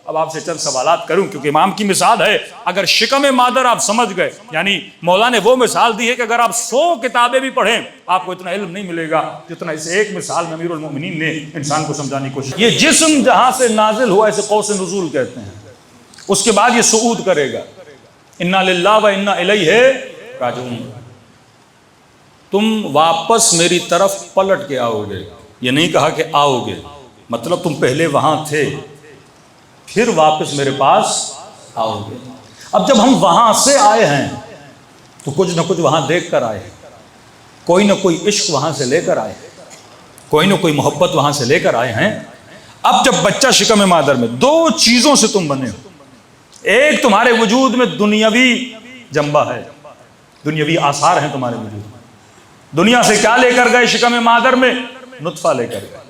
اب آپ سے چند سوالات کروں کیونکہ امام کی مثال ہے. اگر شکم مادر آپ سمجھ گئے، یعنی مولا نے وہ مثال دی ہے کہ اگر آپ 100 کتابیں بھی پڑھیں آپ کو اتنا علم نہیں ملے گا جتنا اس ایک مثال میں امیر المؤمنین نے انسان کو سمجھانے کی کوشش کی. یہ جسم جہاں سے نازل ہوا اسے قوس نزول کہتے ہیں. اس کے بعد یہ صعود کرے گا. انا للہ و انا الیہ راجعون. تم واپس میری طرف پلٹ کے آؤ گے. یہ نہیں کہا کہ آؤ گے، مطلب تم پہلے وہاں تھے پھر واپس میرے پاس آؤ گے. اب جب ہم وہاں سے آئے ہیں تو کچھ نہ کچھ وہاں دیکھ کر آئے، کوئی نہ کوئی عشق وہاں سے لے کر آئے، کوئی نہ کوئی محبت وہاں سے لے کر آئے ہیں. اب جب بچہ شکم مادر میں، 2 چیزوں سے تم بنے ہو. ایک تمہارے وجود میں دنیاوی جنبہ ہے، دنیاوی آثار ہیں تمہارے وجود میں. دنیا سے کیا لے کر گئے شکم مادر میں؟ نطفہ لے کر گئے.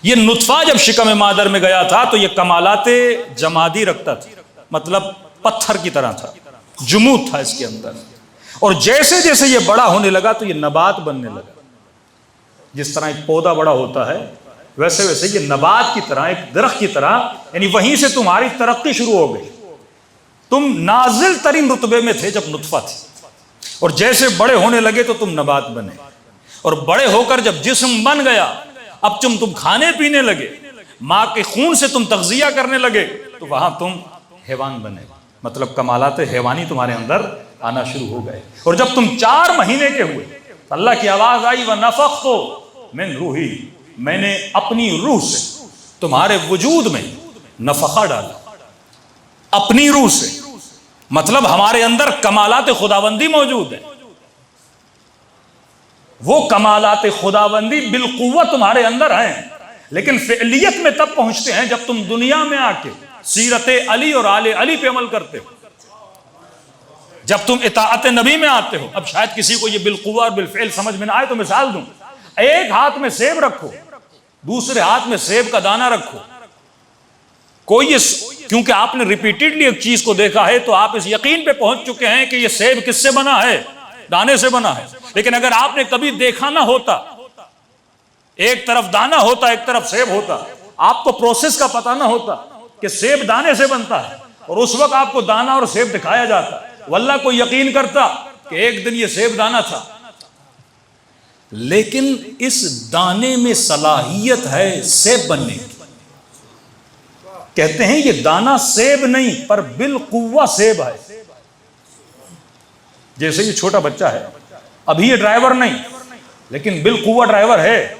یہ نطفہ جب شکم مادر میں گیا تھا تو یہ کمالات جمادی رکھتا تھا، مطلب پتھر کی طرح تھا، جمود تھا اس کے اندر. اور جیسے جیسے یہ بڑا ہونے لگا تو یہ نبات بننے لگا. جس طرح ایک پودا بڑا ہوتا ہے ویسے ویسے یہ نبات کی طرح، ایک درخت کی طرح، یعنی وہیں سے تمہاری ترقی شروع ہو گئی. تم نازل ترین رتبے میں تھے جب نطفہ تھے، اور جیسے بڑے ہونے لگے تو تم نبات بنے، اور بڑے ہو کر جب جسم بن گیا اب تم کھانے پینے لگے، ماں کے خون سے تم تغذیہ کرنے لگے تو وہاں تم حیوان بنے. مطلب کمالات حیوانی تمہارے اندر آنا شروع ہو گئے. اور جب تم 4 مہینے کے ہوئے اللہ کی آواز آئی وَنَفَخْتُ مِن رُوحِي، میں نے اپنی روح سے تمہارے وجود میں نفخہ ڈالا، اپنی روح سے. مطلب ہمارے اندر کمالات خداوندی موجود ہے. وہ کمالات خداوندی بالقوت تمہارے اندر ہیں، لیکن فعلیت میں تب پہنچتے ہیں جب تم دنیا میں آ کے سیرت علی اور آل علی پہ عمل کرتے ہو، جب تم اطاعت نبی میں آتے ہو. اب شاید کسی کو یہ بالقوہ اور بالفعل سمجھ میں نہ آئے تو مثال دوں. ایک ہاتھ میں سیب رکھو، دوسرے ہاتھ میں سیب کا دانہ رکھو. کیونکہ آپ نے ریپیٹڈلی ایک چیز کو دیکھا ہے تو آپ اس یقین پہ پہنچ چکے ہیں کہ یہ سیب کس سے بنا ہے؟ دانے سے بنا ہے. لیکن اگر آپ نے کبھی دیکھا نہ ہوتا، ایک طرف دانہ ہوتا ایک طرف سیب ہوتا، آپ کو پروسیس کا پتہ نہ ہوتا کہ سیب دانے سے بنتا ہے، اور اس وقت آپ کو دانہ اور سیب دکھایا جاتا، واللہ کوئی یقین کرتا کہ ایک دن یہ سیب دانہ تھا. لیکن اس دانے میں صلاحیت ہے سیب بننے کی. کہتے ہیں یہ دانہ سیب نہیں پر بالقوہ سیب ہے. جیسے یہ چھوٹا بچہ ہے، ابھی یہ ڈرائیور نہیں لیکن بالقوہ ڈرائیور ہے.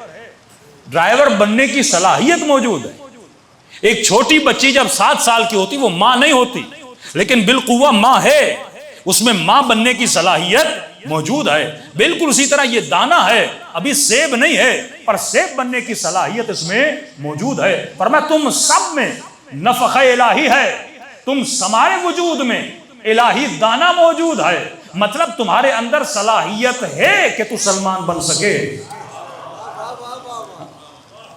ڈرائیور بننے کی صلاحیت موجود ہے. ایک چھوٹی بچی جب 7 سال کی ہوتی وہ ماں نہیں ہوتی لیکن بالقوہ ماں ہے، اس میں ماں بننے کی صلاحیت موجود ہے. بالکل اسی طرح یہ دانہ ہے، ابھی سیب نہیں ہے پر سیب بننے کی صلاحیت اس میں موجود ہے. فرمایا تم سب میں نفخہ الہی ہے، تم سمارے وجود میں الہی دانہ موجود ہے. مطلب تمہارے اندر صلاحیت ہے کہ تو سلمان بن سکے،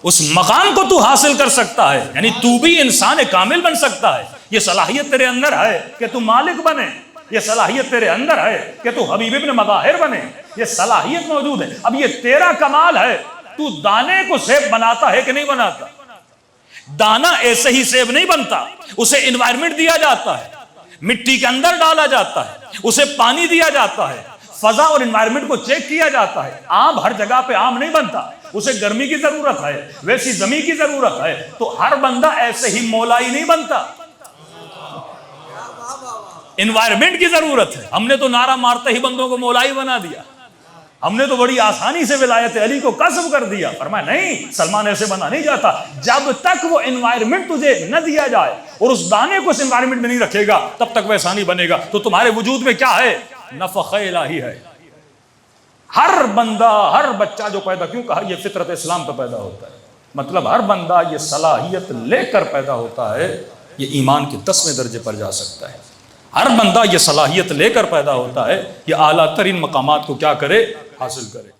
اس مقام کو تو حاصل کر سکتا ہے، یعنی تو بھی انسان کامل بن سکتا ہے. یہ صلاحیت تیرے اندر ہے کہ تو مالک بنے، یہ صلاحیت تیرے اندر ہے کہ تو حبیب ابن مظاہر بنے، یہ صلاحیت موجود ہے. اب یہ تیرا کمال ہے، تو دانے کو سیب بناتا ہے کہ نہیں بناتا؟ دانہ ایسے ہی سیب نہیں بنتا، اسے انوائرمنٹ دیا جاتا ہے، مٹی کے اندر ڈالا جاتا ہے، اسے پانی دیا جاتا ہے، فضا اور انوائرمنٹ کو چیک کیا جاتا ہے. آم ہر جگہ پہ آم نہیں بنتا، اسے گرمی کی ضرورت ہے، ویسی زمین کی ضرورت ہے. تو ہر بندہ ایسے ہی مولائی نہیں بنتا، انوائرمنٹ کی ضرورت ہے. ہم نے تو نعرہ مارتے ہی بندوں کو مولائی بنا دیا، ہم نے تو بڑی آسانی سے ولایت علی کو کسب کر دیا. فرمایا نہیں، سلمان ایسے بنا نہیں جاتا. جب تک وہ انوائرمنٹ تجھے نہ دیا جائے اور اس دانے کو اس انوائرمنٹ میں نہیں رکھے گا تب تک ویسا نہیں بنے گا. تو تمہارے وجود میں کیا ہے؟ نفخہ الہی ہے. ہر بندہ، ہر بچہ جو پیدا، کیوں کہا یہ فطرت اسلام پہ پیدا ہوتا ہے، مطلب ہر بندہ یہ صلاحیت لے کر پیدا ہوتا ہے، یہ ایمان کے 10ویں درجے پر جا سکتا ہے. ہر بندہ یہ صلاحیت لے کر پیدا ہوتا ہے، یہ اعلیٰ ترین مقامات کو کیا کرے؟ حاصل کرے.